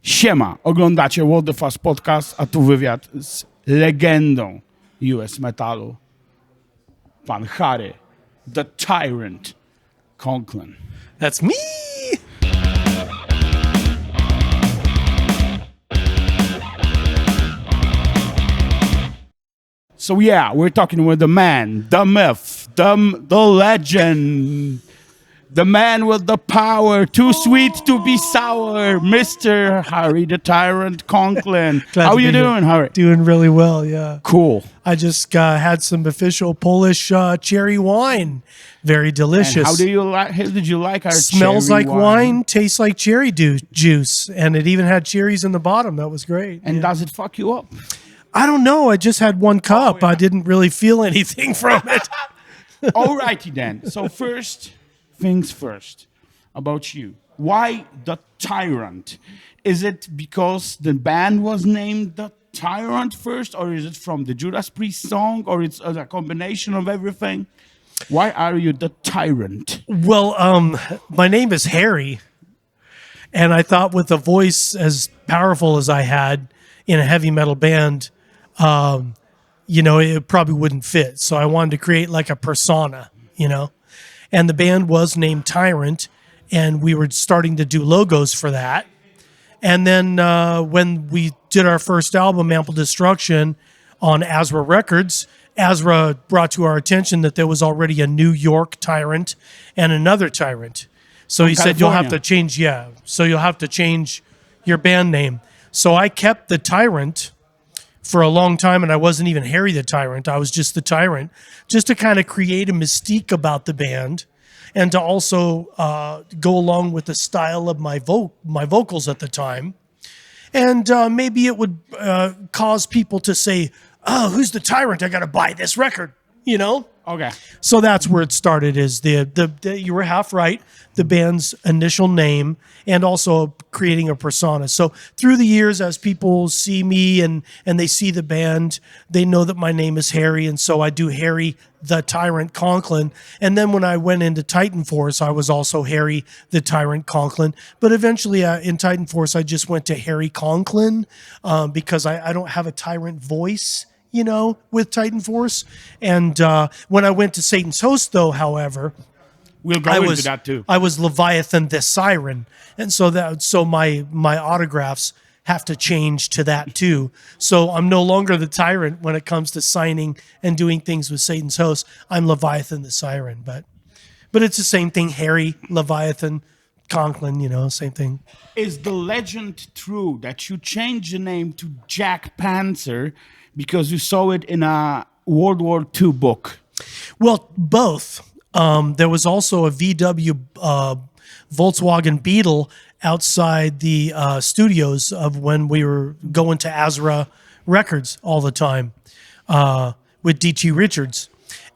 Siema, oglądacie What the Fuzz Podcast, a tu wywiad z legendą US metalu. Pan Harry, the Tyrant, Conklin. That's me! So yeah, we're talking with the man, the myth, the legend, the man with the power, too sweet to be sour, Mr. Harry the Tyrant Conklin. How you doing, Harry? Doing really well, yeah. Cool. I just had some official Polish cherry wine. Very delicious. And how did you like our Smells cherry like wine, tastes like cherry juice, and it even had cherries in the bottom. That was great. And does it fuck you up? I don't know. I just had one cup. Yeah. I didn't really feel anything from it. Alrighty then. So first things first about you. Why the Tyrant? Is it because the band was named the Tyrant first, or is it from the Judas Priest song, or it's a combination of everything? Why are you the Tyrant? Well, my name is Harry, and I thought with a voice as powerful as I had in a heavy metal band, it probably wouldn't fit. So I wanted to create like a persona, and the band was named Tyrant, and we were starting to do logos for that. And then when we did our first album, Ample Destruction, on Azra Records, Azra brought to our attention that there was already a New York Tyrant and another Tyrant. So he said, you'll have to change, so you'll have to change your band name. So I kept the Tyrant for a long time, and I wasn't even Harry the Tyrant. I was just the Tyrant, just to kind of create a mystique about the band and to also go along with the style of my vocals at the time. And maybe it would cause people to say, oh, who's the Tyrant? I got to buy this record, Okay. So that's where it started, is the you were half right, the band's initial name, and also creating a persona. So through the years, as people see me and they see the band, they know that my name is Harry, and so I do Harry the Tyrant Conklin. And then when I went into Titan Force, I was also Harry the Tyrant Conklin. But eventually in Titan Force, I just went to Harry Conklin because I don't have a Tyrant voice, with Titan Force. And when I went to Satan's Host, though, however, we'll go into that too. I was Leviathan the Siren, and so my autographs have to change to that too. So I'm no longer the Tyrant when it comes to signing and doing things with Satan's Host. I'm Leviathan the Siren, but it's the same thing. Harry, Leviathan, Conklin, same thing. Is the legend true that you changed the name to Jag Panzer because you saw it in a World War II book? Well, both. There was also a VW Volkswagen Beetle outside the studios of when we were going to Azra Records all the time with D.T. Richards.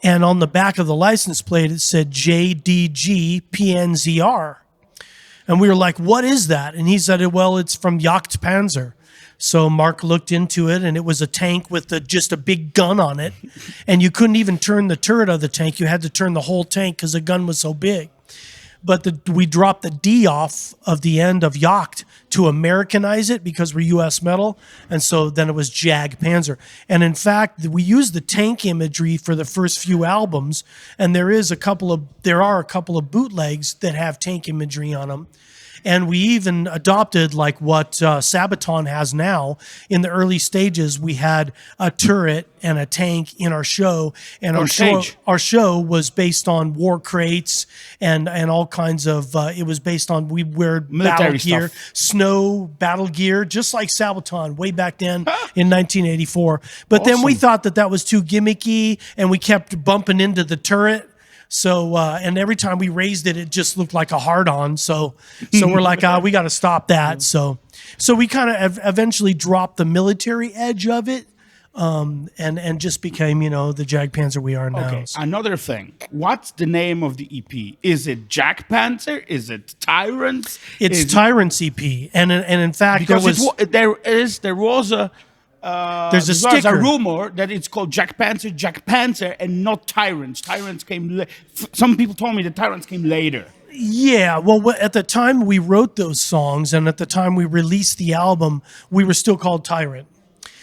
And on the back of the license plate, it said JDG-PNZR. And we were like, what is that? And he said, well, it's from Jag Panzer. So Mark looked into it, and it was a tank with just a big gun on it. And you couldn't even turn the turret of the tank. You had to turn the whole tank because the gun was so big. But we dropped the D off of the end of Yacht to Americanize it because we're U.S. metal. And so then it was Jag Panzer. And in fact, we used the tank imagery for the first few albums. And there are a couple of bootlegs that have tank imagery on them. And we even adopted like what Sabaton has now. In the early stages, we had a turret and a tank in our show. And our show was based on war crates and all kinds of, it was based on, we wear military battle gear, snow battle gear, just like Sabaton way back then in 1984. But awesome. Then we thought that was too gimmicky, and we kept bumping into the turret. So, and every time we raised it, it just looked like a hard-on. So we're like, we got to stop that. So we kind of eventually dropped the military edge of it, and just became, the Jag Panzer we are now. Okay. So. Another thing, what's the name of the EP? Is it Jag Panzer? Is it Tyrants? It's Tyrants EP, and in fact, there was a. There's a sticker. There's a rumor that it's called Jag Panzer, and not Tyrants. Tyrants came. Some people told me the Tyrants came later. Yeah, well, at the time we wrote those songs and at the time we released the album, we were still called Tyrant.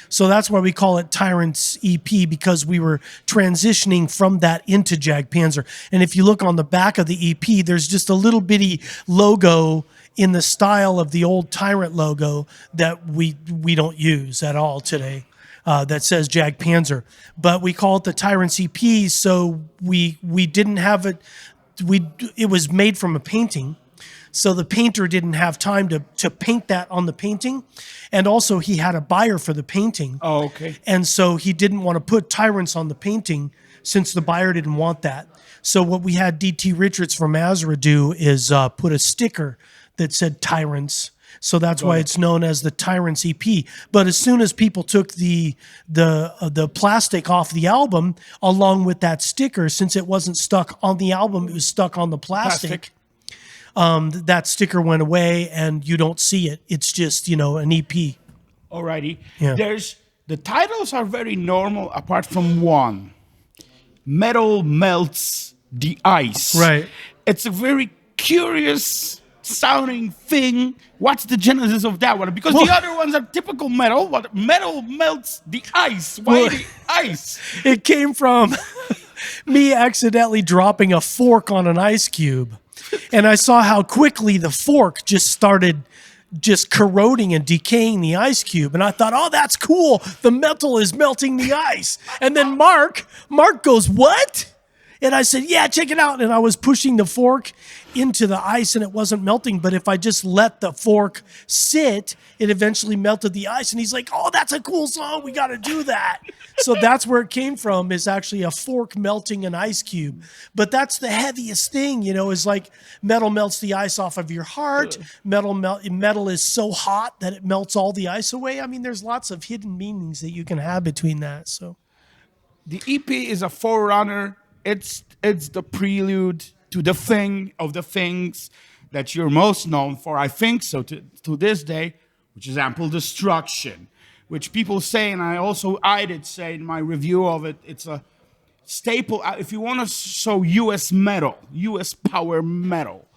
So that's why we call it Tyrant's EP, because we were transitioning from that into Jag Panzer. And if you look on the back of the EP, there's just a little bitty logo in the style of the old Tyrant logo that we don't use at all today. That says Jag Panzer, but we call it the Tyrant's EP. So we didn't have it. It was made from a painting, so the painter didn't have time to paint that on the painting, and also he had a buyer for the painting. Oh, okay. And so he didn't want to put Tyrants on the painting since the buyer didn't want that. So what we had D.T. Richards from Azra do is put a sticker that said Tyrants. So that's why it's known as the Tyrant's EP. But as soon as people took the plastic off the album, along with that sticker, since it wasn't stuck on the album, it was stuck on the plastic. That sticker went away, and you don't see it. It's just an EP. Alrighty. Yeah. The titles are very normal, apart from one. Metal melts the ice. Right. It's a very curious sounding thing. What's the genesis of that one? Because the other ones are typical metal. What metal melts the ice? Why the ice? It came from me accidentally dropping a fork on an ice cube. And I saw how quickly the fork just started corroding and decaying the ice cube. And I thought, oh, that's cool. The metal is melting the ice. And then Mark goes, what? And I said, yeah, check it out. And I was pushing the fork into the ice and it wasn't melting. But if I just let the fork sit, it eventually melted the ice. And he's like, oh, that's a cool song. We got to do that. So that's where it came from, is actually a fork melting an ice cube. But that's the heaviest thing, is like metal melts the ice off of your heart. Metal is so hot that it melts all the ice away. I mean, there's lots of hidden meanings that you can have between that. So the EP is a forerunner. It's the prelude to the thing of the things that you're most known for, I think so, to this day, which is Ample Destruction, which people say, and I did say in my review of it, it's a staple. If you want to show US metal, US power metal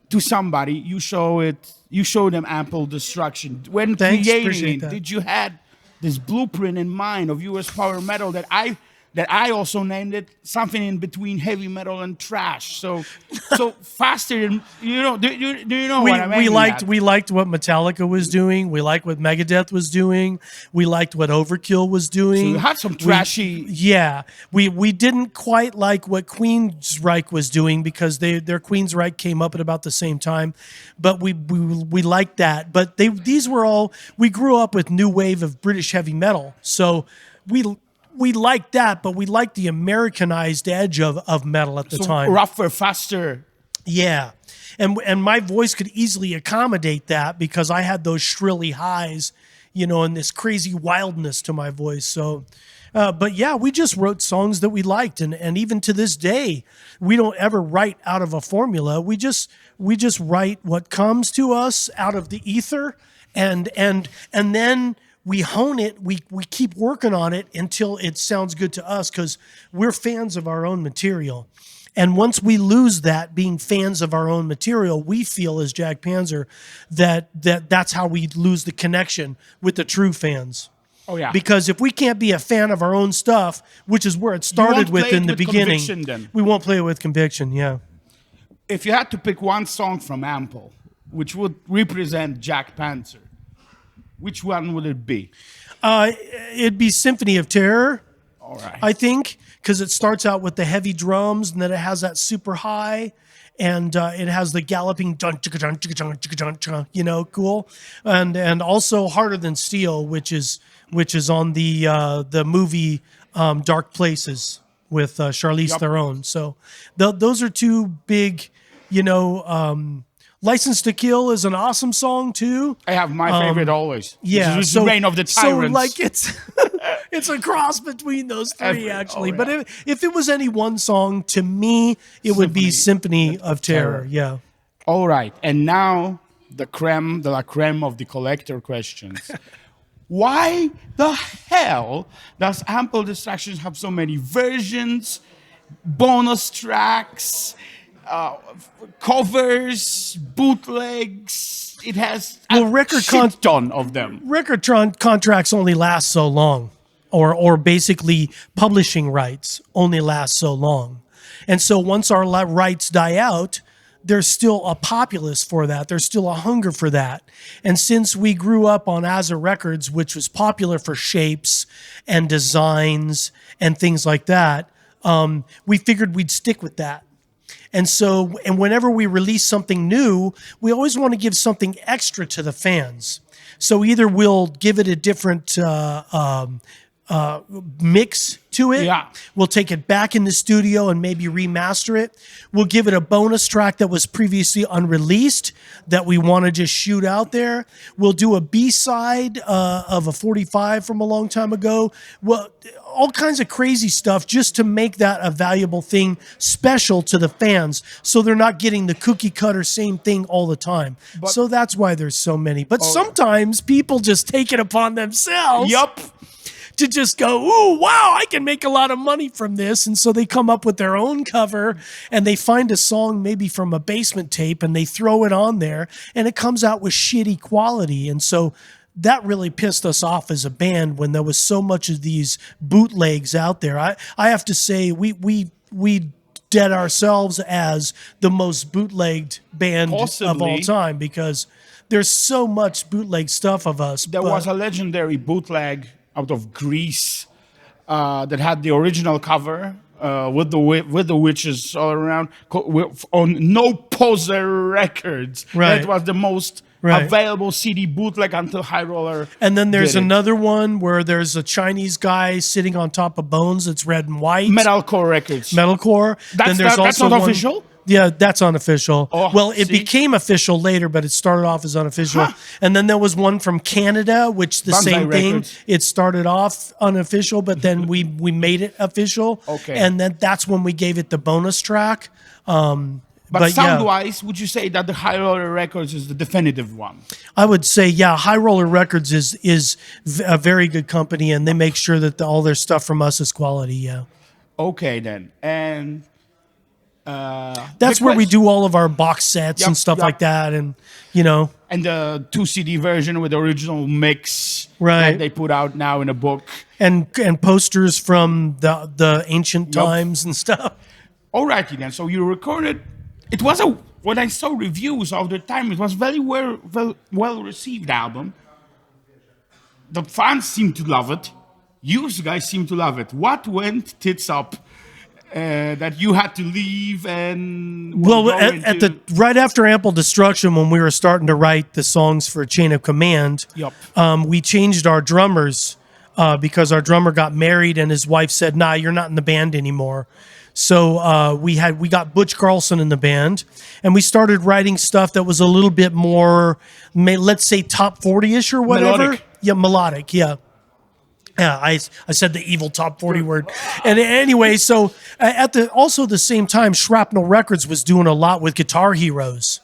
to somebody, you show them Ample Destruction. When creating it, did you had this blueprint in mind of US power metal that I also named it something in between heavy metal and trash. So faster than do you know what I mean? We liked what Metallica was doing. We liked what Megadeth was doing. We liked what Overkill was doing. So you had some trashy. We didn't quite like what Queensryche was doing because their Queensryche came up at about the same time, but we liked that. But these were all, we grew up with new wave of British heavy metal, so we liked that, but we liked the Americanized edge of metal at the time. Rougher, faster. Yeah. And my voice could easily accommodate that because I had those shrilly highs, and this crazy wildness to my voice. So, but yeah, we just wrote songs that we liked. And even to this day, we don't ever write out of a formula. We just write what comes to us out of the ether. And then we hone it, we keep working on it until it sounds good to us because we're fans of our own material. And once we lose that, being fans of our own material, we feel as Jag Panzer that's how we lose the connection with the true fans. Oh, yeah. Because if we can't be a fan of our own stuff, which is where it started with in the beginning, we won't play it with conviction, yeah. If you had to pick one song from Ample, which would represent Jag Panzer, which one would it be? It'd be Symphony of Terror. All right. I think, because it starts out with the heavy drums and then it has that super high and it has the galloping dun, dun, dun, dun, dun, cool. And also Harder Than Steel, which is on the movie Dark Places with Charlize Theron. So those are two big, License to Kill is an awesome song too. I have my favorite always. Yeah, so Reign of the Tyrants. So like it's a cross between those three actually. But if it was any one song, to me it would be Symphony of Terror. Yeah. All right, and now the creme de la creme of the collector questions. Why the hell does Ample Distractions have so many versions, bonus tracks? covers, bootlegs. It has ton of them. Record contracts only last so long, or basically publishing rights only last so long. And so once our rights die out, there's still a populace for that. There's still a hunger for that. And since we grew up on Azza Records, which was popular for shapes and designs and things like that, we figured we'd stick with that. And so, and whenever we release something new, we always want to give something extra to the fans. So either we'll give it a different mix to it. Yeah. We'll take it back in the studio and maybe remaster it. We'll give it a bonus track that was previously unreleased that we want to just shoot out there. We'll do a B-side of a 45 from a long time ago. Well, all kinds of crazy stuff just to make that a valuable thing, special to the fans, so they're not getting the cookie cutter same thing all the time. So that's why there's so many. But sometimes people just take it upon themselves. Yup. To just go, ooh, wow, I can make a lot of money from this. And so they come up with their own cover and they find a song maybe from a basement tape and they throw it on there and it comes out with shitty quality. And so that really pissed us off as a band when there was so much of these bootlegs out there. I have to say we dead ourselves as the most bootlegged band of all time because there's so much bootleg stuff of us. There was a legendary bootleg out of Greece that had the original cover with the witches all around on No Poser Records. Right. That was the most available CD bootleg until High Roller. And then there's another one where there's a Chinese guy sitting on top of bones that's red and white. Metalcore Records. Metalcore. That's not official? Yeah, that's unofficial. Oh, well, it became official later, but it started off as unofficial. Huh. And then there was one from Canada, which the same thing. It started off unofficial, but then we made it official. Okay. And then that's when we gave it the bonus track. But sound-wise, would you say that the High Roller Records is the definitive one? I would say, yeah, High Roller Records is a very good company, and they make sure that all their stuff from us is quality, yeah. Okay, then. And... that's where we do all of our box sets and stuff like that, and and the 2 CD version with the original mix that they put out now in a book, and posters from the ancient times and stuff. Alrighty then. So you recorded. It was when I saw reviews of the time, it was very well received album. The fans seem to love it. You guys seem to love it. What went tits up? That you had to leave and right after Ample Destruction, when we were starting to write the songs for Chain of Command, we changed our drummers because our drummer got married and his wife said, "Nah, you're not in the band anymore." So we got Butch Carlson in the band, and we started writing stuff that was a little bit more, let's say, top 40-ish or whatever. Melodic. Yeah, melodic. Yeah. Yeah, I said the evil top 40 word. And anyway, so at the same time, Shrapnel Records was doing a lot with Guitar Heroes.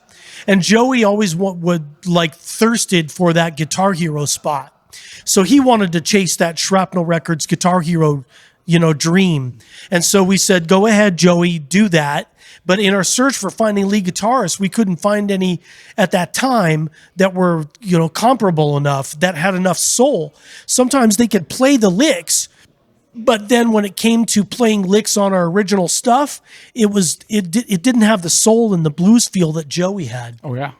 And Joey always thirsted for that Guitar Hero spot. So he wanted to chase that Shrapnel Records Guitar Hero, dream. And so we said, go ahead, Joey, do that. But in our search for finding lead guitarists, we couldn't find any at that time that were, comparable enough, that had enough soul. Sometimes they could play the licks, but then when it came to playing licks on our original stuff, it didn't have the soul and the blues feel that Joey had. Oh, yeah.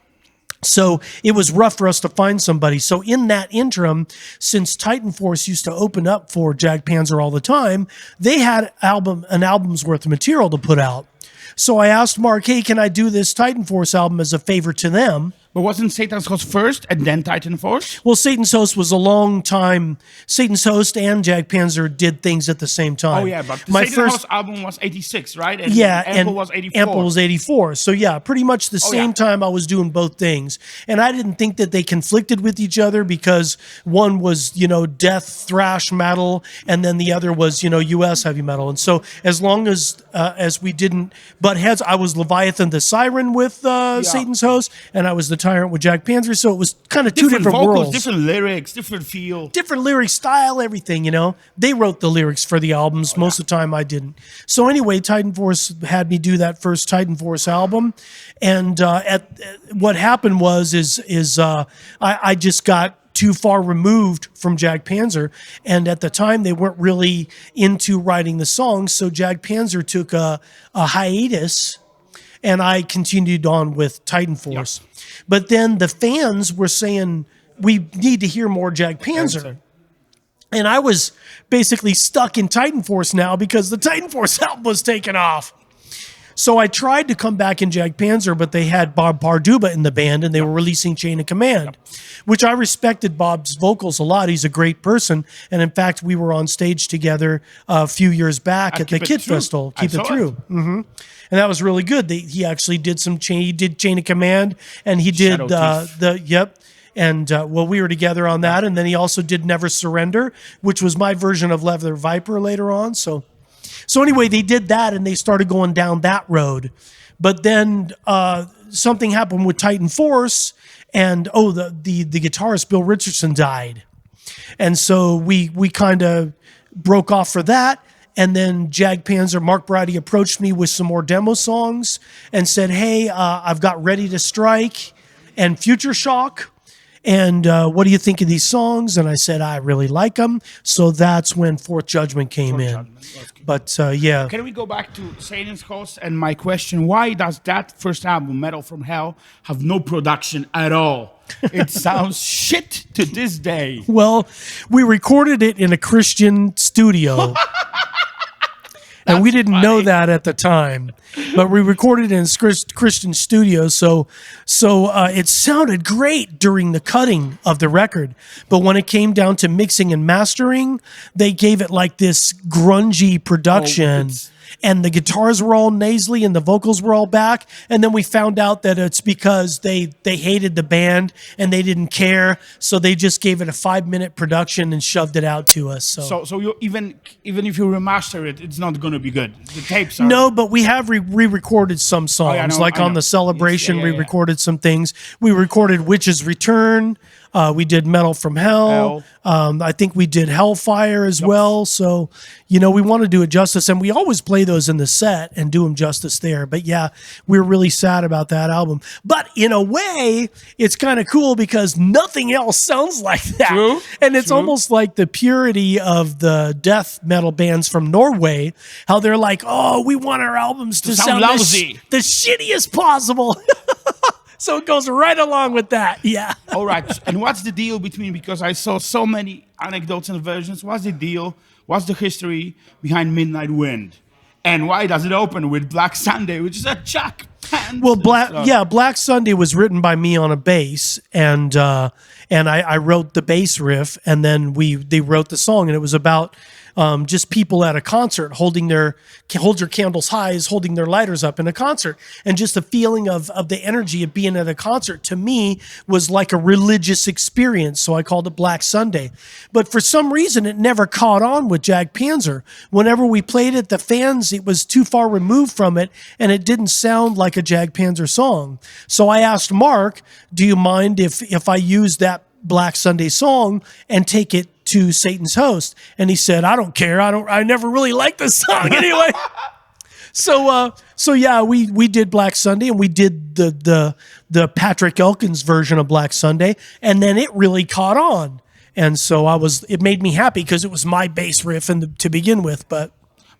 So it was rough for us to find somebody. So in that interim, since Titan Force used to open up for Jag Panzer all the time, they had an album's worth of material to put out. So I asked Mark, hey, can I do this Titan Force album as a favor to them? But wasn't Satan's Host first and then Titan Force? Well, Satan's Host was a long time. Satan's Host and Jag Panzer did things at the same time. Oh, yeah, but the Satan's Host album was 86, right? And Ample was 84. Ample was 84. So, yeah, pretty much the same time I was doing both things. And I didn't think that they conflicted with each other because one was, death thrash metal, and then the other was, US heavy metal. And so as long as we didn't butt heads, I was Leviathan the Siren with Satan's Host, and I was the Tyrant with Jag Panzer, so it was kind of two different vocals, worlds. different lyrics, different feel. Different lyric style, everything, you know. They wrote the lyrics for the albums. Most of the time I didn't. So anyway, Titan Force had me do that first Titan Force album. And what happened was I just got too far removed from Jag Panzer. And at the time, they weren't really into writing the songs. So Jag Panzer took a hiatus, and I continued on with Titan Force. Yep. But then the fans were saying, we need to hear more Jag Panzer. And I was basically stuck in Titan Force now because the Titan Force album was taken off. So I tried to come back in Jag Panzer, but they had Bob Parduba in the band, and they were releasing Chain of Command, which I respected Bob's vocals a lot. He's a great person. And in fact, we were on stage together a few years back at the Kid Festival. Keep It True. Mm-hmm. And that was really good. He actually did he did Chain of Command, and he did And we were together on that. And then he also did Never Surrender, which was my version of Leather Viper later on. So anyway, they did that, and they started going down that road. But then something happened with Titan Force, and the guitarist Bill Richardson died. And so we kind of broke off for that. And then Jag Panzer, Mark Brady approached me with some more demo songs and said, hey, I've got Ready to Strike and Future Shock. And what do you think of these songs? And I said, I really like them. So that's when Fourth Judgment came in. But yeah. Can we go back to Satan's Host? And my question, why does that first album, Metal from Hell, have no production at all? It sounds shit to this day. Well, we recorded it in a Christian studio. And we didn't know that at the time, but we recorded it in Christian studio. So it sounded great during the cutting of the record. But when it came down to mixing and mastering, they gave it like this grungy production. And the guitars were all nasally and the vocals were all back. And then we found out that it's because they hated the band and they didn't care. So they just gave it a 5-minute production and shoved it out to us. So you even if you remaster it, it's not going to be good. The tapes are... No, but we have re-recorded some songs. On the Celebration, we recorded some things. We recorded Witch's Return. We did Metal from Hell. I think we did Hellfire as well. So, we want to do it justice. And we always play those in the set and do them justice there. But yeah, we're really sad about that album. But in a way, it's kind of cool because nothing else sounds like that. True. And it's almost like the purity of the death metal bands from Norway, how they're like, oh, we want our albums to sound lousy. The shittiest possible. So it goes right along with that, yeah. All right, and what's the deal because I saw so many anecdotes and versions, what's the deal, what's the history behind Midnight Wind? And why does it open with Black Sunday, which is a Jag Panzer? Well, Black Sunday was written by me on a bass, and I wrote the bass riff, and then they wrote the song, and it was about just people at a concert hold your candles high is holding their lighters up in a concert. And just the feeling of the energy of being at a concert to me was like a religious experience. So I called it Black Sunday. But for some reason, it never caught on with Jag Panzer. Whenever we played it, the fans, it was too far removed from it, and it didn't sound like a Jag Panzer song. So I asked Mark, do you mind if I use that Black Sunday song and take it to Satan's Host? And he said, I don't care. I never really liked the song anyway. So yeah, we did Black Sunday, and we did the Patrick Elkins version of Black Sunday, and then it really caught on. And so it made me happy because it was my bass riff to begin with, but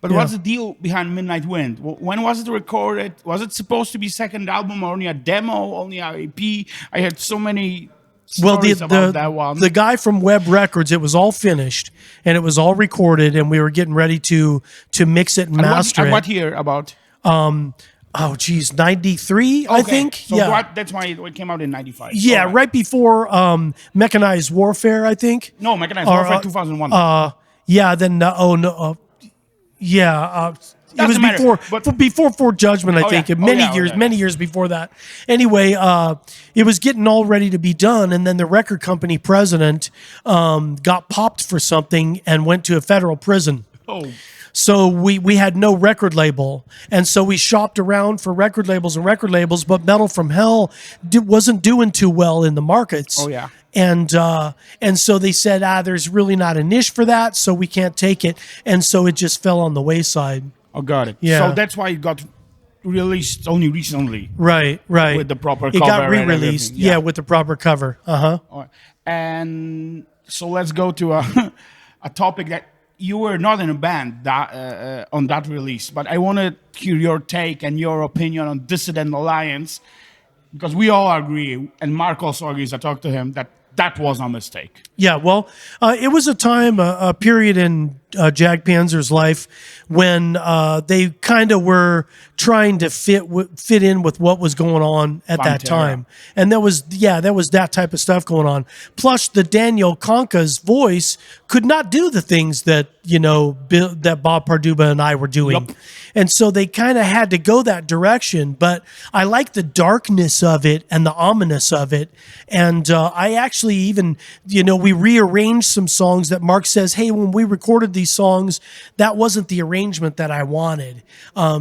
what's the deal behind Midnight Wind? When was it recorded? Was it supposed to be second album, or only a demo, only an EP? I heard so many stories about that one. The guy from Web Records, it was all finished and it was all recorded, and we were getting ready to mix it and master it. What year about? 93, I think. So that's why it came out in 95. Yeah, right before Mechanized Warfare, I think. No, Mechanized Warfare 2001. Yeah, then it was before Fourth Judgment, I think. Many years before that. Anyway, it was getting all ready to be done, and then the record company president got popped for something and went to a federal prison. Oh. So we had no record label. And so we shopped around for record labels, but Metal from Hell wasn't doing too well in the markets. Oh, yeah. And so they said, there's really not a niche for that, so we can't take it. And so it just fell on the wayside. Oh, got it. Yeah. So that's why it got released only recently. Right. With the proper It cover. got and re-released, everything. yeah, with the proper cover. Uh-huh. All right. And so let's go to a topic that you were not in a band on that release, but I want to hear your take and your opinion on Dissident Alliance, because we all agree, and Mark also agrees, I talked to him, that was a mistake. Yeah, well, it was a time, a period in Jag Panzer's life when they kind of were trying to fit in with what was going on at that time. And there was that type of stuff going on. Plus, the Daniel Conka's voice could not do the things that, that Bob Parduba and I were doing. Yep. And so they kind of had to go that direction. But I like the darkness of it and the ominous of it. And I actually even, we rearranged some songs that Mark says, hey, when we recorded these songs, that wasn't the arrangement that I wanted.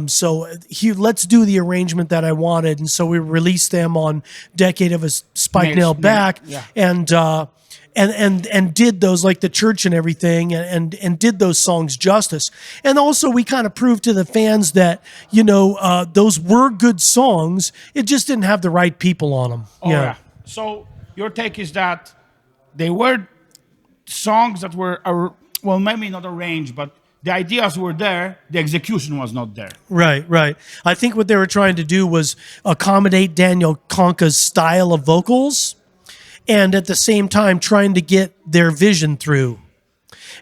So let's do the arrangement that I wanted. And so we released them on Decade of a Spike Nail Back. Yeah. And did those, like the church and everything, and did those songs justice. And also we kind of proved to the fans that, those were good songs. It just didn't have the right people on them. Oh, yeah. So your take is that they were songs that were, well, maybe not arranged, but the ideas were there, the execution was not there. Right. I think what they were trying to do was accommodate Daniel Conka's style of vocals, and at the same time trying to get their vision through.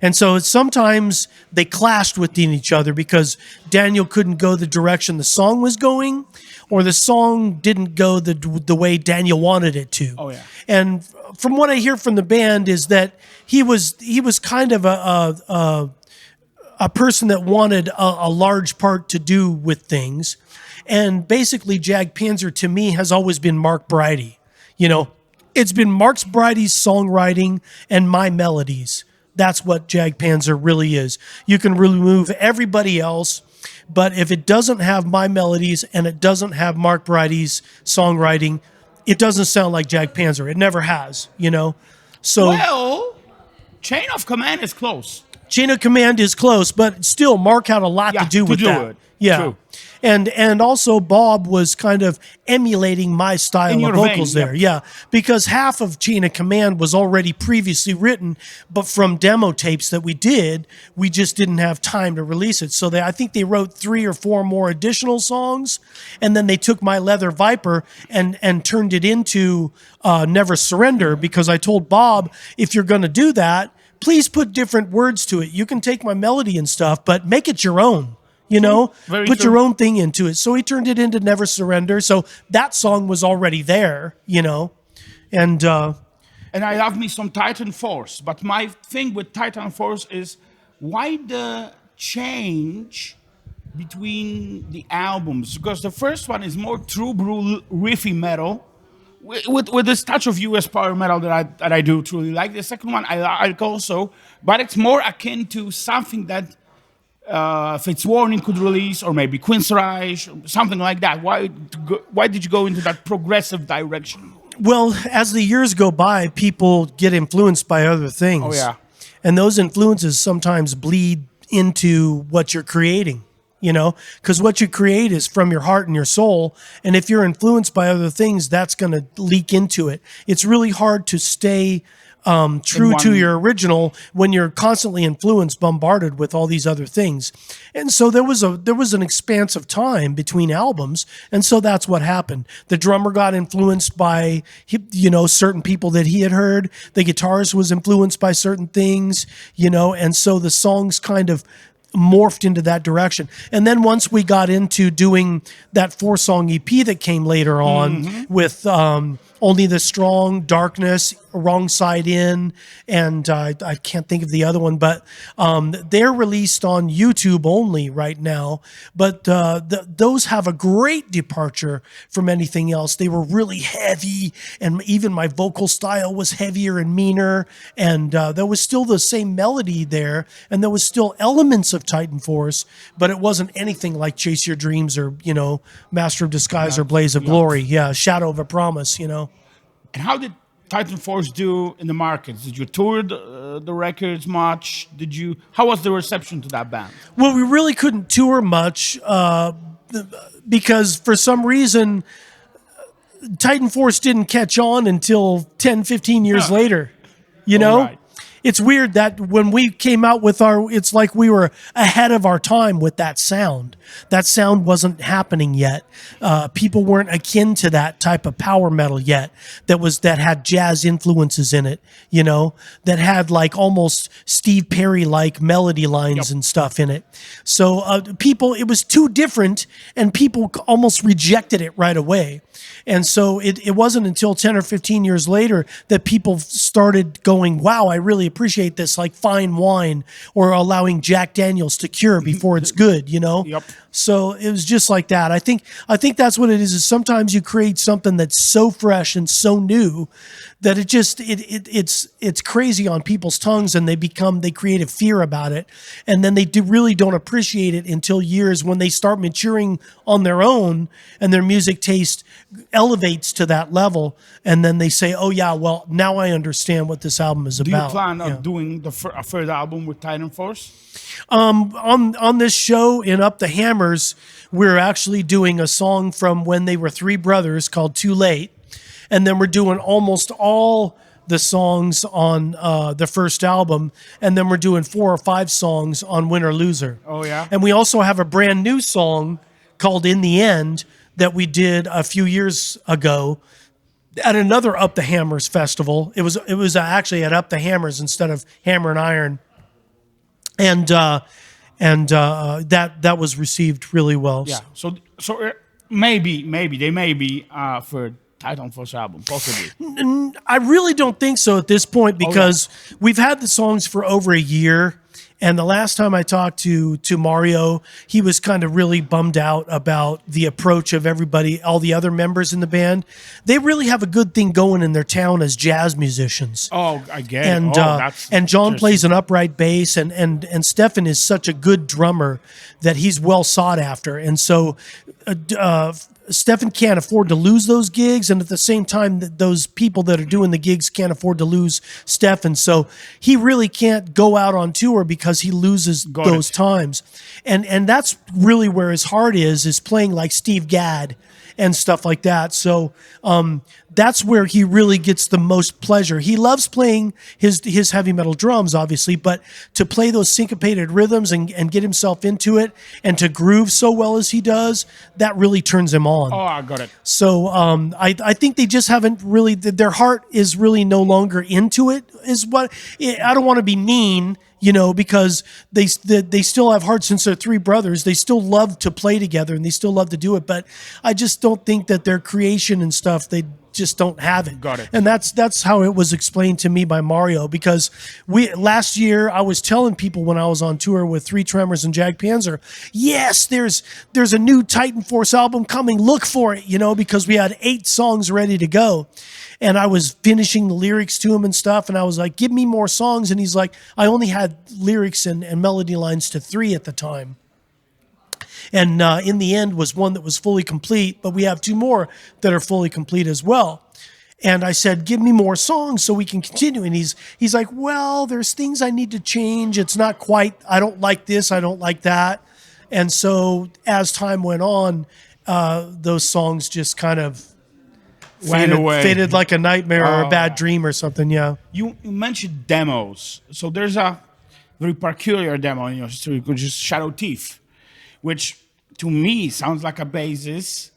And so sometimes they clashed within each other because Daniel couldn't go the direction the song was going, or the song didn't go the way Daniel wanted it to. Oh, yeah. And from what I hear from the band is that he was kind of a person that wanted a large part to do with things. And basically Jag Panzer to me has always been Mark Bridie. It's been Mark Bridie's songwriting and my melodies. That's what Jag Panzer really is. You can remove everybody else, but if it doesn't have my melodies and it doesn't have Mark Bridie's songwriting, it doesn't sound like Jag Panzer. It never has, So, well, Chain of Command is close. Chain of Command is close, but still, Mark had a lot to do with that. It. Yeah. True. And also Bob was kind of emulating my style of vocals there. Yeah. Because half of Chain of Command was already previously written, but from demo tapes that we did, we just didn't have time to release it. So I think they wrote 3 or 4 more additional songs, and then they took my Leather Viper and turned it into Never Surrender, because I told Bob, if you're going to do that, please put different words to it. You can take my melody and stuff, but make it your own. Put your own thing into it. So he turned it into Never Surrender. So that song was already there, And I love me some Titan Force. But my thing with Titan Force is, why the change between the albums? Because the first one is more true blue riffy metal with this touch of US power metal that I do truly like. The second one I like also, but it's more akin to something that Fitzwarning could release, or maybe Queen's Reich, something like that. Why did you go into that progressive direction? Well, as the years go by, people get influenced by other things. Oh, yeah. And those influences sometimes bleed into what you're creating, because what you create is from your heart and your soul. And if you're influenced by other things, that's going to leak into it. It's really hard to stay true to your original when you're constantly influenced, bombarded with all these other things. And so there was an expanse of time between albums, and so that's what happened. The drummer got influenced by certain people that he had heard. The guitarist was influenced by certain things, and so the songs kind of morphed into that direction. And then once we got into doing that 4-song EP that came later on with Only the Strong, Darkness, Wrong Side In, and I can't think of the other one, but they're released on YouTube only right now. But those have a great departure from anything else. They were really heavy, and even my vocal style was heavier and meaner, and there was still the same melody there, and there was still elements of Titan Force, but it wasn't anything like Chase Your Dreams or, Master of Disguise or Blaze of Glory. Yeah, Shadow of a Promise, And how did Titan Force do in the markets? Did you tour the records much? How was the reception to that band? Well, we really couldn't tour much because for some reason, Titan Force didn't catch on until 10, 15 years later, Right. It's weird that when we came out with it's like we were ahead of our time with that sound. That sound wasn't happening yet. People weren't akin to that type of power metal yet that had jazz influences in it, that had like almost Steve Perry-like melody lines and stuff in it. So it was too different, and people almost rejected it right away. And so it wasn't until 10 or 15 years later that people started going, wow, I really appreciate this, like fine wine, or allowing Jack Daniels to cure before it's good, Yep. So it was just like that. I think that's what it is sometimes you create something that's so fresh and so new that it's crazy on people's tongues, and they create a fear about it. And then they really don't appreciate it until years when they start maturing on their own and their music taste elevates to that level. And then they say, oh yeah, well, now I understand what this album is Do about. you plan on doing a third album with Titan Force? On this show in Up the Hammers, we're actually doing a song from when they were three brothers called Too Late. And then we're doing almost all the songs on the first album. And then we're doing 4 or 5 songs on Win or Loser. Oh, yeah? And we also have a brand new song called In the End that we did a few years ago at another Up the Hammers festival. It was actually at Up the Hammers instead of Hammer and Iron. And that was received really well. Yeah. So maybe they may be for Titan Force album, possibly. I really don't think so at this point because we've had the songs for over a year. And the last time I talked to Mario, he was kind of really bummed out about the approach of everybody, all the other members in the band. They really have a good thing going in their town as jazz musicians. Oh, I get and, it. And John plays an upright bass, and Stefan is such a good drummer that he's well sought after. And so Stefan can't afford to lose those gigs, and at the same time, those people that are doing the gigs can't afford to lose Stefan. So he really can't go out on tour because he loses those times. And that's really where his heart is playing like Steve Gadd and stuff like that. So that's where he really gets the most pleasure. He loves playing his heavy metal drums, obviously, but to play those syncopated rhythms and get himself into it and to groove so well as he does, that really turns him on. Oh, I got it. So I think they just haven't really, their heart is really no longer into it, is what, I don't want to be mean, because they still have heart since they're three brothers. They still love to play together and they still love to do it. But I just don't think that their creation and stuff, they just don't have it. Got it. And that's how it was explained to me by Mario, because last year I was telling people when I was on tour with Three Tremors and Jag Panzer, yes, there's a new Titan Force album coming. Look for it, because we had 8 songs ready to go. And I was finishing the lyrics to him and stuff. And I was like, give me more songs. And he's like, I only had lyrics and melody lines to 3 at the time. And In the End was one that was fully complete, but we have 2 more that are fully complete as well. And I said, give me more songs so we can continue. And he's like, well, there's things I need to change. It's not quite, I don't like this, I don't like that. And so as time went on, those songs just kind of faded like a nightmare or a bad dream or something, yeah. You mentioned demos. So there's a very peculiar demo in your history, which is Shadow Thief, which to me sounds like a basis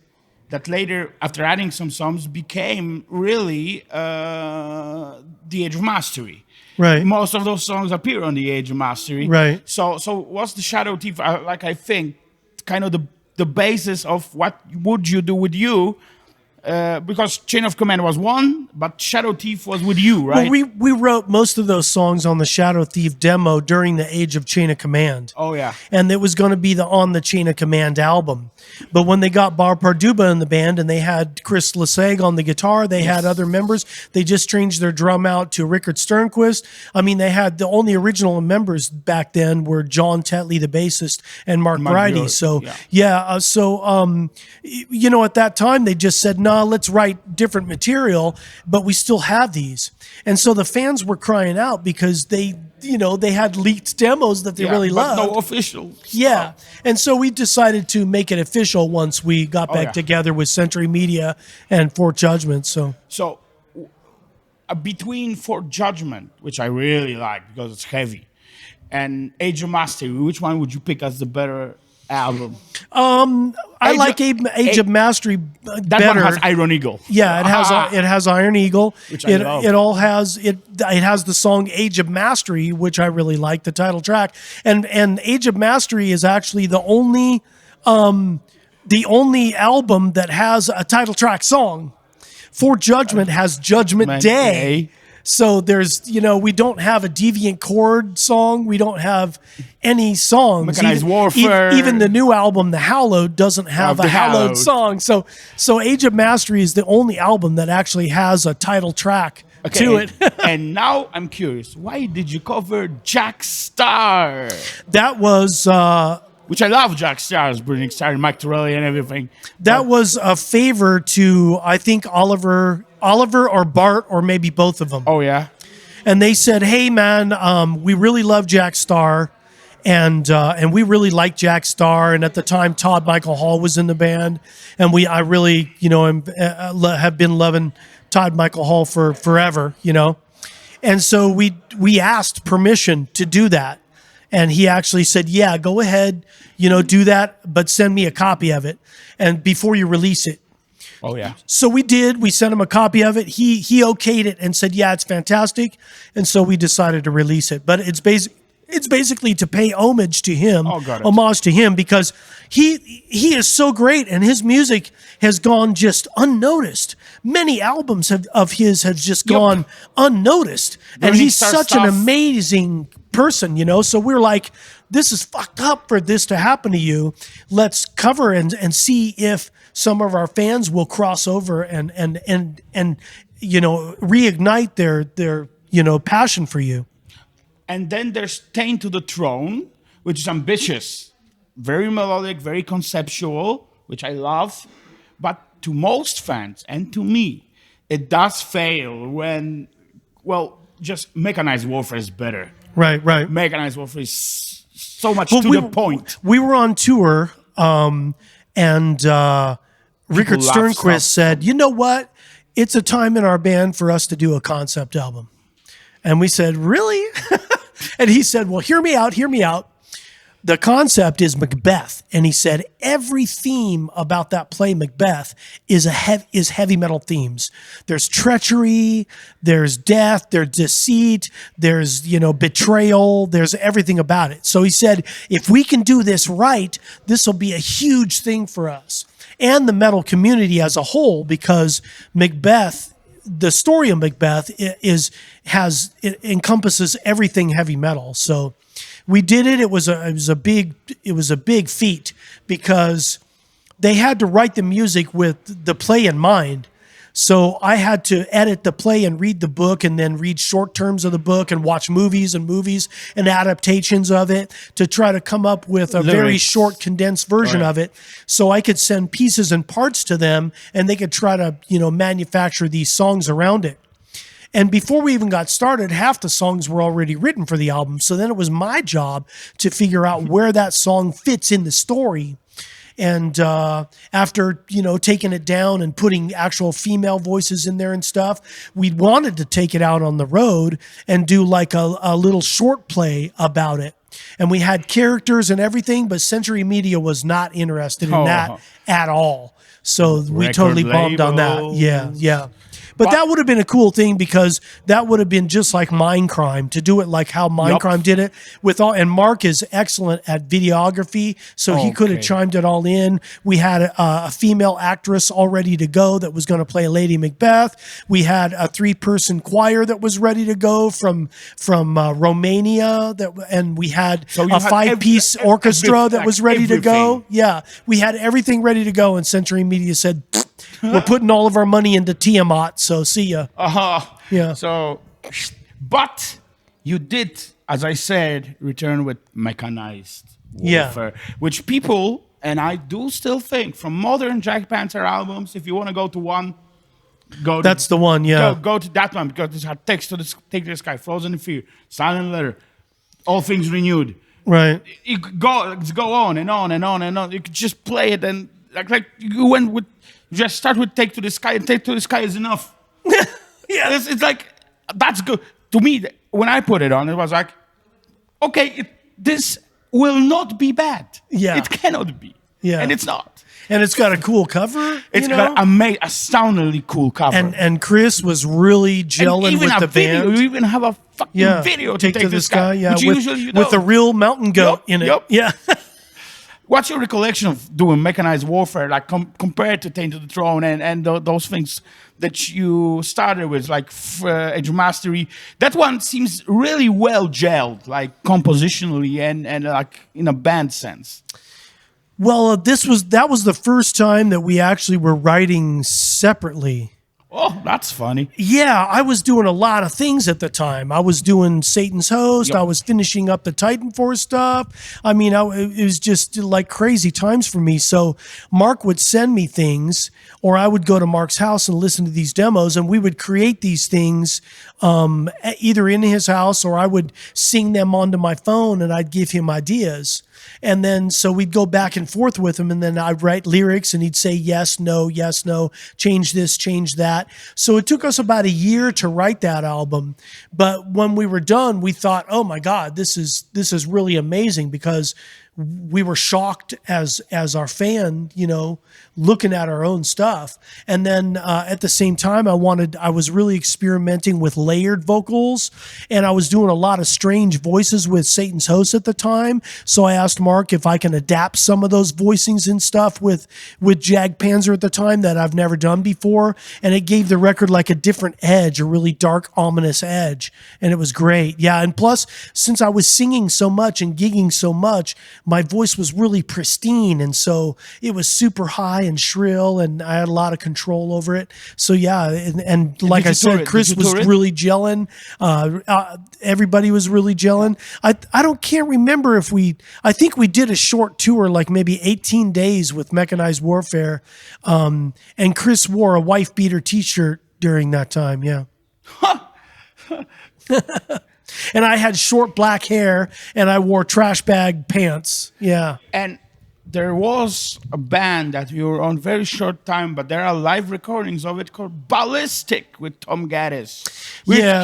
that later, after adding some songs, became really The Age of Mastery. Right. Most of those songs appear on The Age of Mastery. Right. So what's the Shadow Thief? I think kind of the basis of what would you do with you because Chain of Command was one, but Shadow Thief was with you, right? Well, we wrote most of those songs on the Shadow Thief demo during the age of Chain of Command. Oh, yeah. And it was going to be on the Chain of Command album. But when they got Bar Parduba in the band and they had Chris Leseg on the guitar, they had other members, they just changed their drum out to Rickard Sternquist. I mean, they had the only original members back then were John Tetley, the bassist, and Mark Bridie. So, you know, at that time, they just said, no, let's write different material, but we still have these. And so the fans were crying out because they had leaked demos that they really loved. No official. Yeah. And so we decided to make it official once we got back together with Century Media and Fort Judgment. So between Fort Judgment, which I really like because it's heavy, and Age of Mastery, which one would you pick as the better album? I like Age of Mastery better. That one has Iron Eagle. Yeah, it has Iron Eagle. Which I love. It has the song Age of Mastery, which I really like, the title track. And Age of Mastery is actually the only album that has a title track song. Fort Judgment has Judgment Day. So there's, we don't have a Deviant Chord song. We don't have any songs. Mechanized Warfare. Even the new album, The Hallowed, doesn't have a Hallowed song. So Age of Mastery is the only album that actually has a title track to it. And now I'm curious, why did you cover Jack Starr? That was... which I love Jack Starr's Burning Star, Mike Torelli and everything. That was a favor to, I think, Oliver or Bart, or maybe both of them. Oh, yeah? And they said, hey, man, we really love Jack Starr, and we really like Jack Starr. And at the time, Todd Michael Hall was in the band. And I really, have been loving Todd Michael Hall for forever, And so we asked permission to do that. And he actually said, yeah, go ahead, do that, but send me a copy of it and before you release it. Oh, yeah. So we did. We sent him a copy of it. He okayed it and said, yeah, it's fantastic. And so we decided to release it. But it's basically to pay homage to him, because he is so great and his music has gone just unnoticed. Many albums of his have just gone unnoticed. And he's such an amazing person, So we're like, this is fucked up for this to happen to you. Let's cover and see if some of our fans will cross over and reignite their passion for you. And then there's Taint to the Throne, which is ambitious, very melodic, very conceptual, which I love. But to most fans and to me, it does fail when, just Mechanized Warfare is better. Right. Mechanized Warfare is so much to the point. We were on tour, and Rickard Sternquist said, you know what? It's a time in our band for us to do a concept album. And we said, really? And he said, well, hear me out. The concept is Macbeth. And he said, every theme about that play, Macbeth, is heavy metal themes. There's treachery, there's death, there's deceit, there's, betrayal, there's everything about it. So he said, if we can do this right, this will be a huge thing for us and the metal community as a whole, because Macbeth, the story of Macbeth it encompasses everything heavy metal. So we did it. It was a big feat because they had to write the music with the play in mind. So I had to edit the play and read the book and then read short terms of the book and watch movies and adaptations of it to try to come up with a very short, condensed version of it. So I could send pieces and parts to them and they could try to, manufacture these songs around it. And before we even got started, half the songs were already written for the album. So then it was my job to figure out where that song fits in the story. And after, taking it down and putting actual female voices in there and stuff, we wanted to take it out on the road and do like a little short play about it. And we had characters and everything, but Century Media was not interested in that at all. So we totally bombed on that. Yeah. But that would have been a cool thing because that would have been just like Mindcrime, to do it like how Mindcrime did it with all. And Mark is excellent at videography, so he could have chimed it all in. We had a female actress all ready to go that was going to play Lady Macbeth. We had a 3-person choir that was ready to go from Romania, and we had a 5-piece orchestra that was ready to go. Yeah, we had everything ready to go, and Century Media said, we're putting all of our money into Tiamat, so see ya. Yeah. So, but you did, as I said, return with mechanized warfare, which people, and I do still think, from modern Jag Panzer albums, if you want to go to one, that's the one, yeah. Go to that one, because it had text to Take to the Sky, Frozen in Fear, Silent Letter, All Things Renewed. Right. You go on and on and on and on. You could just play it, and like you went with, you just start with Take to the Sky, and Take to the Sky is enough. Yeah. It's like, that's good. To me, when I put it on, it was like, okay, this will not be bad. Yeah. It cannot be. Yeah. And it's not. And it's got a cool cover. It's got astoundingly cool cover. And Chris was really gelling with the band. You even have a fucking video to Take to the Sky. Yeah, which usually you don't. With a real mountain goat in it. Yep. Yeah. What's your recollection of doing mechanized warfare, like compared to Taint to the Throne and those things that you started with, like Age of Mastery? That one seems really well gelled, like compositionally and like in a band sense. Well, that was the first time that we actually were writing separately. Oh, that's funny. Yeah, I was doing a lot of things at the time. I was doing Satan's Host. Yep. I was finishing up the Titan Force stuff. I mean, it was just like crazy times for me. So Mark would send me things, or I would go to Mark's house and listen to these demos, and we would create these things either in his house, or I would sing them onto my phone, and I'd give him ideas. And then, so we'd go back and forth with him, and then I'd write lyrics, and he'd say yes, no, change this, change that. So it took us about a year to write that album. But when we were done, we thought, oh my God, this is really amazing, because we were shocked as our fan, looking at our own stuff. And then at the same time, I was really experimenting with layered vocals, and I was doing a lot of strange voices with Satan's Host at the time. So I asked Mark if I can adapt some of those voicings and stuff with Jag Panzer at the time that I've never done before. And it gave the record like a different edge, a really dark, ominous edge. And it was great. Yeah. And plus, since I was singing so much and gigging so much, my voice was really pristine. And so it was super high and shrill, and I had a lot of control over it. So yeah, and like I said, Chris was really gelling. Everybody was really gelling. Can't remember if I think we did a short tour, like maybe 18 days with Mechanized Warfare. And Chris wore a wife beater t-shirt during that time. Yeah. And I had short black hair, and I wore trash bag pants. Yeah. And there was a band that we were on very short time, but there are live recordings of it called Ballistic with Tom Gaddis.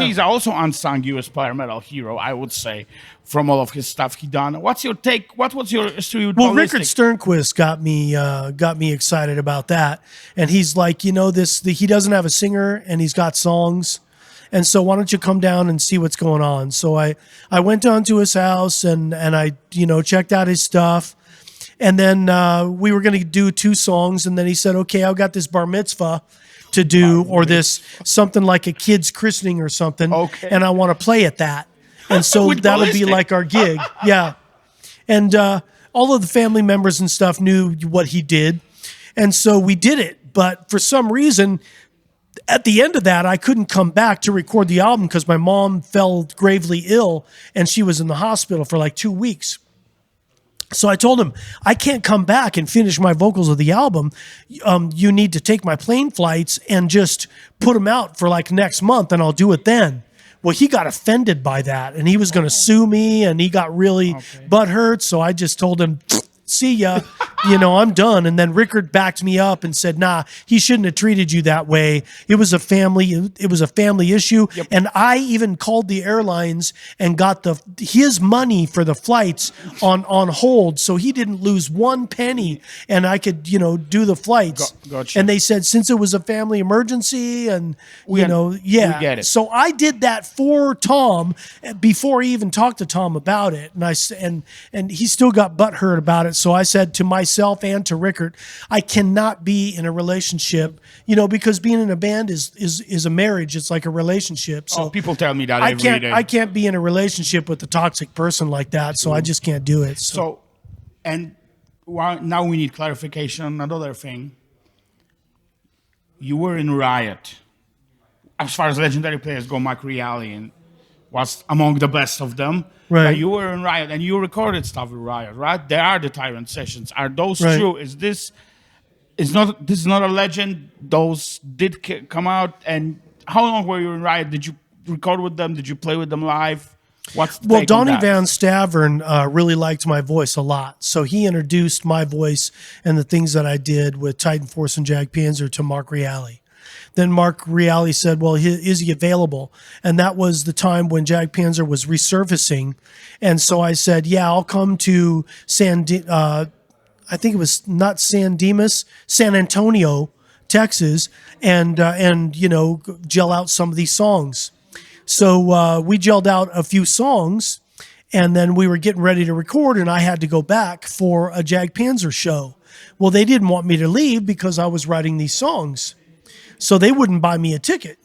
He's also unsung US power metal hero, I would say, from all of his stuff he done. What's your take? What was your history with Ballistic? Richard Sternquist got me excited about that. And he's like, he doesn't have a singer, and he's got songs. And so why don't you come down and see what's going on? So I went down to his house, and I, checked out his stuff. And then we were going to do 2 songs. And then he said, okay, I've got this bar mitzvah to do, or this something like a kid's christening or something. Okay. And I want to play at that. And so that'll be like our gig. Yeah. And all of the family members and stuff knew what he did. And so we did it. But for some reason, at the end of that, I couldn't come back to record the album because my mom fell gravely ill, and she was in the hospital for like 2 weeks. So I told him, I can't come back and finish my vocals of the album. You need to take my plane flights and just put them out for like next month, and I'll do it then. Well, he got offended by that, and he was going to sue me, and he got really butthurt. So I just told him, see ya, I'm done. And then Rickard backed me up and said, nah, he shouldn't have treated you that way. It was a family issue. Yep. And I even called the airlines and got his money for the flights on hold. So he didn't lose one penny and I could, do the flights. Gotcha. And they said, since it was a family emergency and, We get it. So I did that for Tom before I even talked to Tom about it. And he still got butthurt about it. So I said to myself and to Rickard, I cannot be in a relationship, because being in a band is a marriage. It's like a relationship. So people tell me that every day. I can't be in a relationship with a toxic person like that. So I just can't do it. So and now we need clarification on another thing. You were in Riot. As far as legendary players go, Mike Reilly was among the best of them. Right. But you were in Riot and you recorded stuff with Riot, right? There are the Tyrant sessions. Are those true? This is not a legend? Those did come out. And how long were you in Riot? Did you record with them? Did you play with them live? Well, Donnie Van Stavern really liked my voice a lot. So he introduced my voice and the things that I did with Titan Force and Jag Panzer to Mark Reilly. Then Mark Reilly said, well, is he available? And that was the time when Jag Panzer was resurfacing. And so I said, yeah, I'll come to I think it was not San Dimas, San Antonio, Texas, and gel out some of these songs. So we gelled out a few songs, and then we were getting ready to record, and I had to go back for a Jag Panzer show. Well, they didn't want me to leave because I was writing these songs. So they wouldn't buy me a ticket.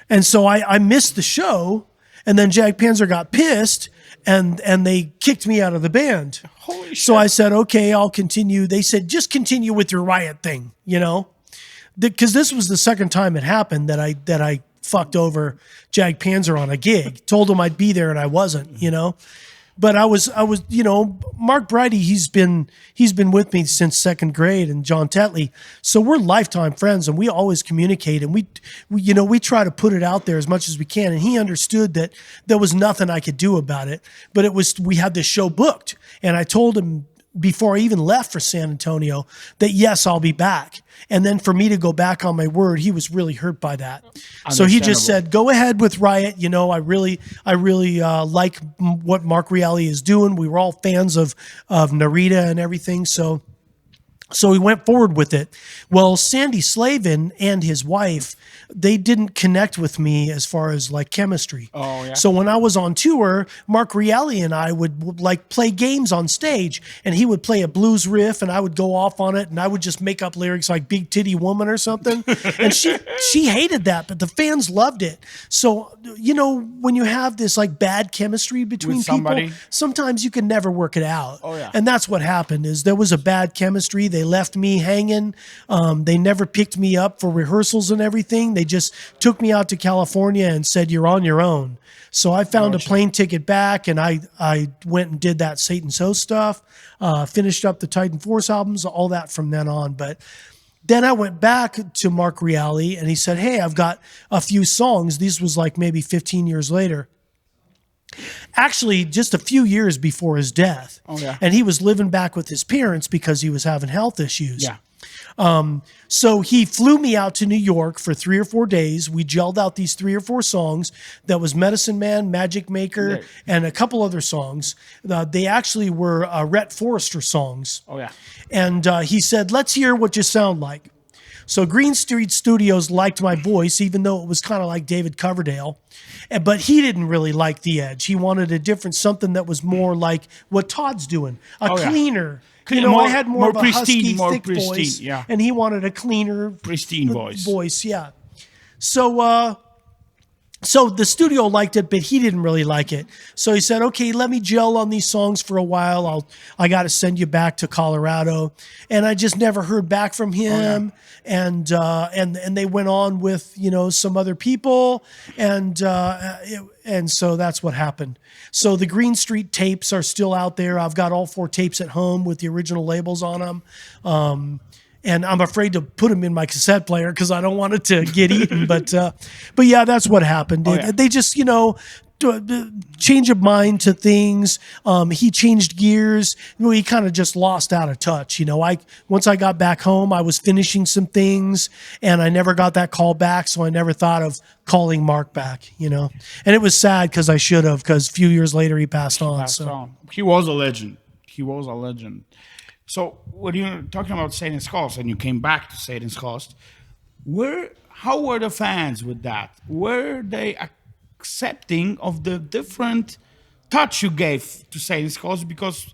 And so I missed the show, and then Jag Panzer got pissed, and they kicked me out of the band. Holy shit. So I said, okay, I'll continue. They said, just continue with your Riot thing, because this was the second time it happened that I fucked over Jag Panzer on a gig. Told him I'd be there and I wasn't, But I was, Mark Bridie, he's been with me since second grade, and John Tetley. So we're lifetime friends, and we always communicate, and we try to put it out there as much as we can. And he understood that there was nothing I could do about it, but we had this show booked, and I told him before I even left for San Antonio that yes, I'll be back. And then for me to go back on my word, he was really hurt by that. So he just said, go ahead with Riot. I really like what Mark Reilly is doing. We were all fans of Narita and everything. So he went forward with it. Well, Sandy Slavin and his wife, they didn't connect with me as far as like chemistry. Oh, yeah. So when I was on tour, Mark Reilly and I would like play games on stage, and he would play a blues riff and I would go off on it, and I would just make up lyrics like Big Titty Woman or something. And she hated that, but the fans loved it. So, when you have this like bad chemistry between people, sometimes you can never work it out. Oh, yeah. And that's what happened is there was a bad chemistry. They left me hanging. They never picked me up for rehearsals and everything. They just took me out to California and said, you're on your own. So I found a plane ticket back, and I went and did that Satan's Host stuff, finished up the Titan Force albums, all that from then on. But then I went back to Mark Reilly, and he said, hey, I've got a few songs. This was like maybe 15 years later. Actually, just a few years before his death. Oh, yeah. And he was living back with his parents because he was having health issues. Yeah. So he flew me out to New York for 3 or 4 days. We gelled out these 3 or 4 songs. That was Medicine Man, Magic Maker, and a couple other songs. They actually were Rhett Forrester songs. Oh, yeah. And he said, let's hear what you sound like. So Green Street Studios liked my voice, even though it was kind of like David Coverdale. But he didn't really like the edge. He wanted a different, something that was more like what Todd's doing, cleaner. I had more of a pristine, husky, thick voice, yeah. and he wanted a cleaner, pristine voice. Yeah. So the studio liked it, but he didn't really like it. So he said, okay, let me gel on these songs for a while. I got to send you back to Colorado. And I just never heard back from him. Oh, yeah. And they went on with, some other people. And so that's what happened. So the Green Street tapes are still out there. I've got all 4 tapes at home with the original labels on them. And I'm afraid to put them in my cassette player because I don't want it to get eaten. But yeah, that's what happened. Oh, yeah. They just, change of mind to things. He changed gears. He kind of just lost out of touch. Once I got back home, I was finishing some things, and I never got that call back, so I never thought of calling Mark back. And it was sad because I should have, because a few years later he passed on. He was a legend. He was a legend. So when you're talking about Satan's Cost, and you came back to Satan's Cost, how were the fans with that? Were they accepting of the different touch you gave to Satan's Cost? Because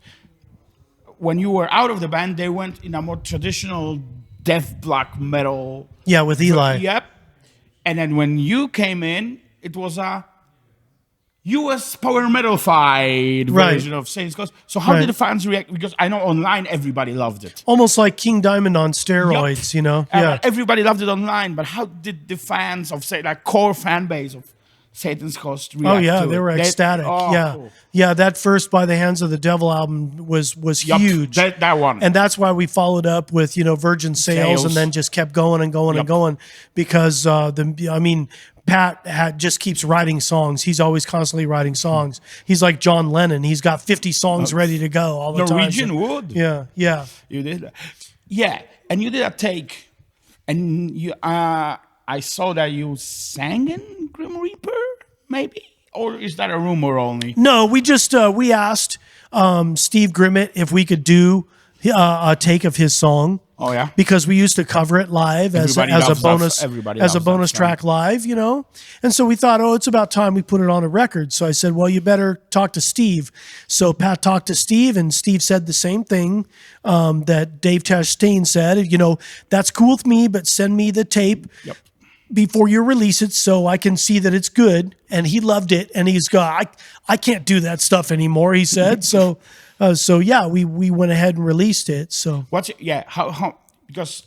when you were out of the band, they went in a more traditional death black metal. Yeah, with Eli. Yep. And then when you came in, it was a US power metal-fied version of Satan's Cost. So how did the fans react? Because I know online everybody loved it. Almost like King Diamond on steroids, Yeah. Everybody loved it online, but how did the fans of, say, like core fan base of Satan's Cost react? Oh yeah, to they it? were ecstatic. Cool. Yeah. That first By the Hands of the Devil album was huge. That one, and that's why we followed up with Virgin Sales, and then just kept going and going and going, because Pat just keeps writing songs. He's always constantly writing songs. He's like John Lennon. He's got 50 songs ready to go all the time. Norwegian Wood. Yeah. You did that. Yeah, and you did a take, and you. I saw that you sang in Grim Reaper, maybe, or is that a rumor only? No, we just we asked Steve Grimmett if we could do a take of his song. Oh yeah, because we used to cover it live as a bonus track live, And so we thought, it's about time we put it on a record. So I said, well, you better talk to Steve. So Pat talked to Steve, and Steve said the same thing that Dave Chastain said. That's cool with me, but send me the tape before you release it so I can see that it's good. And he loved it, and he's got, I can't do that stuff anymore, he said. So we went ahead and released it. So how because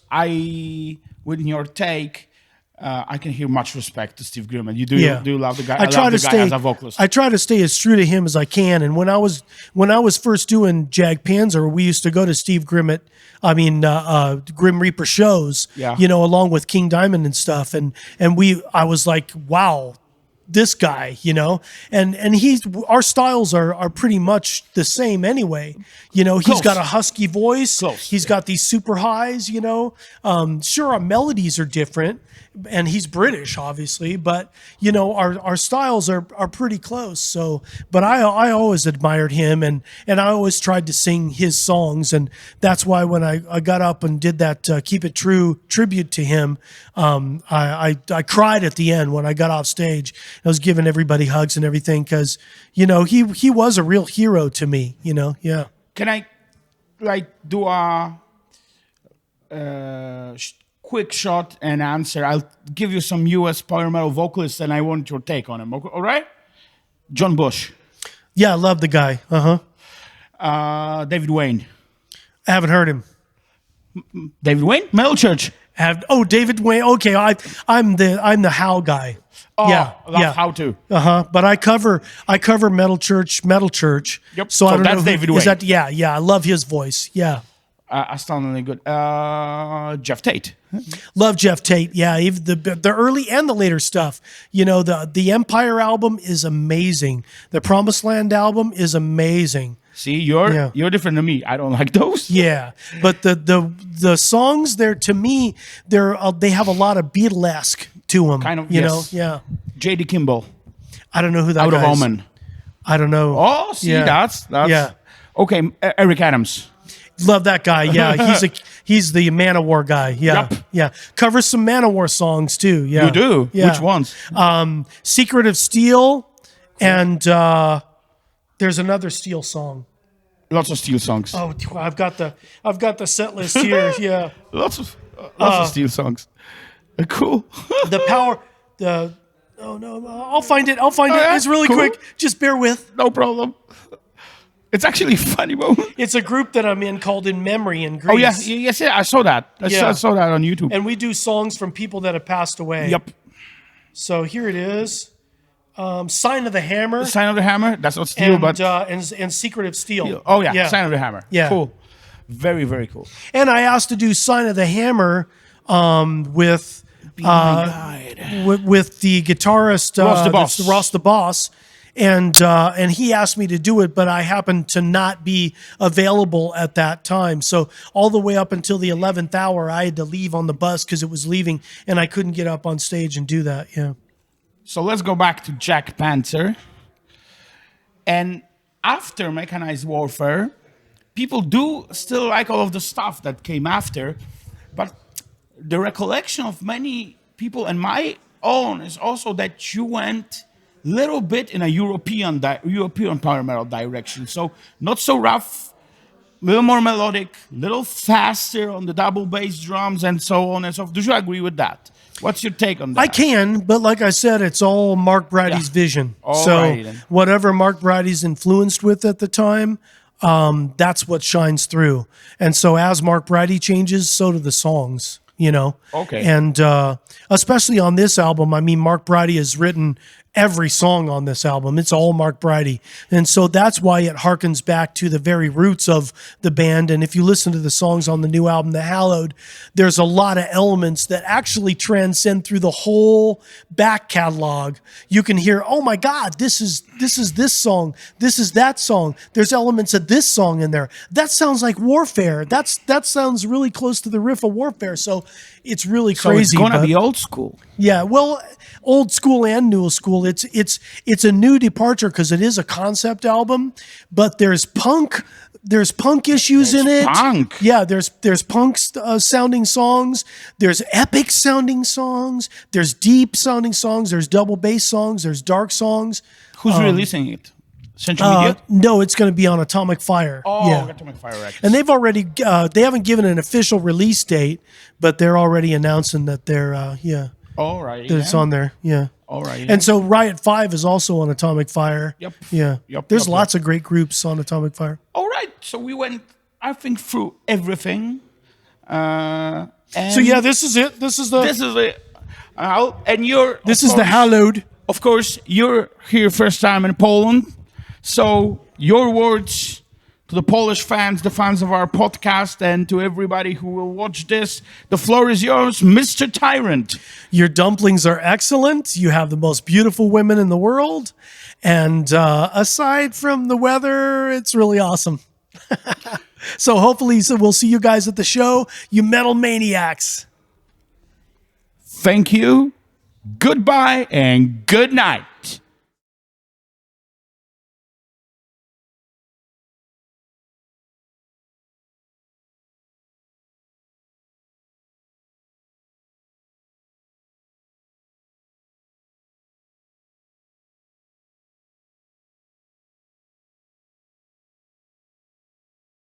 with your take, I can hear much respect to Steve Grimmett. You do love the guy. I love the guy as a vocalist. I try to stay as true to him as I can. And when I was first doing Jag Panzer, we used to go to Steve Grimmett. Grim Reaper shows. Along with King Diamond and stuff. And I was like, wow. This guy, and our styles are pretty much the same anyway. He's got a husky voice. He's got these super highs, Sure, our melodies are different, and he's British, obviously, but our styles are pretty close. So, but I always admired him, and I always tried to sing his songs, and that's why when I got up and did that Keep It True tribute to him, I cried at the end when I got off stage. I was giving everybody hugs and everything because, he was a real hero to me, yeah. Can I, do a quick shot and answer? I'll give you some US power metal vocalists, and I want your take on them. All right? John Bush. Yeah, I love the guy. David Wayne. I haven't heard him. David Wayne? Metal Church. David Wayne. Okay, I'm the How guy. Oh, that's How to. But I cover Metal Church. Yep. So I don't that's know David Wayne. I love his voice. Yeah. Astoundingly good. Jeff Tate. Love Jeff Tate. Yeah, even the early and the later stuff. The Empire album is amazing. The Promised Land album is amazing. See, you're different than me. I don't like those. Yeah, but the songs there, to me, they have a lot of Beatlesque to them. Kind of, yes. Yeah. J.D. Kimball. I don't know who that Out guy is. of Omen. I don't know. Oh, see, that's okay. Eric Adams. Love that guy. Yeah, he's the Manowar guy. Yeah, yeah. Covers some Manowar songs too. Yeah, you do. Yeah. Which ones? Secret of Steel, and there's another Steel song. Lots of Steel songs. Oh, I've got the set list here. Yeah, lots of Steel songs. Cool. Oh no, I'll find it. It's really quick. Just bear with. No problem. It's actually a funny moment. It's a group that I'm in called In Memory in Greece. Oh, yes, I saw that. I saw that on YouTube. And we do songs from people that have passed away. Yep. So here it is. Sign of the Hammer. The Sign of the Hammer. That's not Steel, but... And Secret of Steel. Oh, yeah. Sign of the Hammer. Yeah. Cool. Very, very cool. And I asked to do Sign of the Hammer with the guitarist... Ross the Boss. Ross the Boss. and he asked me to do it, but I happened to not be available at that time. So all the way up until the 11th hour, I had to leave on the bus because it was leaving, and I couldn't get up on stage and do that. Yeah. So let's go back to Jag Panzer. And after mechanized warfare, people do still like all of the stuff that came after, but the recollection of many people and my own is also that you went a little bit in a European power metal direction. So not so rough, a little more melodic, a little faster on the double bass drums and so on and so forth. Do you agree with that? What's your take on that? I can, but like I said, it's all Mark Brady's vision. Alrighty then. Whatever Mark Brady's influenced with at the time, that's what shines through. And so as Mark Brady changes, so do the songs, you know? Okay. And especially on this album, I mean, Mark Brady has written every song on this album. It's all Mark Brady. And so that's why it harkens back to the very roots of the band. And if you listen to the songs on the new album, The Hallowed, there's a lot of elements that actually transcend through the whole back catalog. You can hear, oh my God, this is this song. This is that song. There's elements of this song in there. That sounds like Warfare. That sounds really close to the riff of Warfare. So it's really crazy. So it's gonna be old school. Yeah, well, old school and new school. It's a new departure because it is a concept album, but there's punk issues in it. Punk. Yeah, there's punk sounding songs. There's epic sounding songs. There's deep sounding songs. There's double bass songs. There's dark songs. Who's releasing it? Central Media? No, it's going to be on Atomic Fire. Oh, yeah. Atomic Fire Records. And they've already they haven't given an official release date, but they're already announcing that they're All right. that it's on there. Yeah. All right. And so Riot 5 is also on Atomic Fire. Yep. Yeah. Yep, There's yep, lots of great groups on Atomic Fire. All right. So we went, I think, through everything. And So yeah, this is it. This is it. And you're. This is the Hallowed. Of course, you're here first time in Poland. So your words to the Polish fans, the fans of our podcast, and to everybody who will watch this, the floor is yours, Mr. Tyrant. Your dumplings are excellent. You have the most beautiful women in the world. And aside from the weather, it's really awesome. So hopefully we'll see you guys at the show, you metal maniacs. Thank you, goodbye, and good night.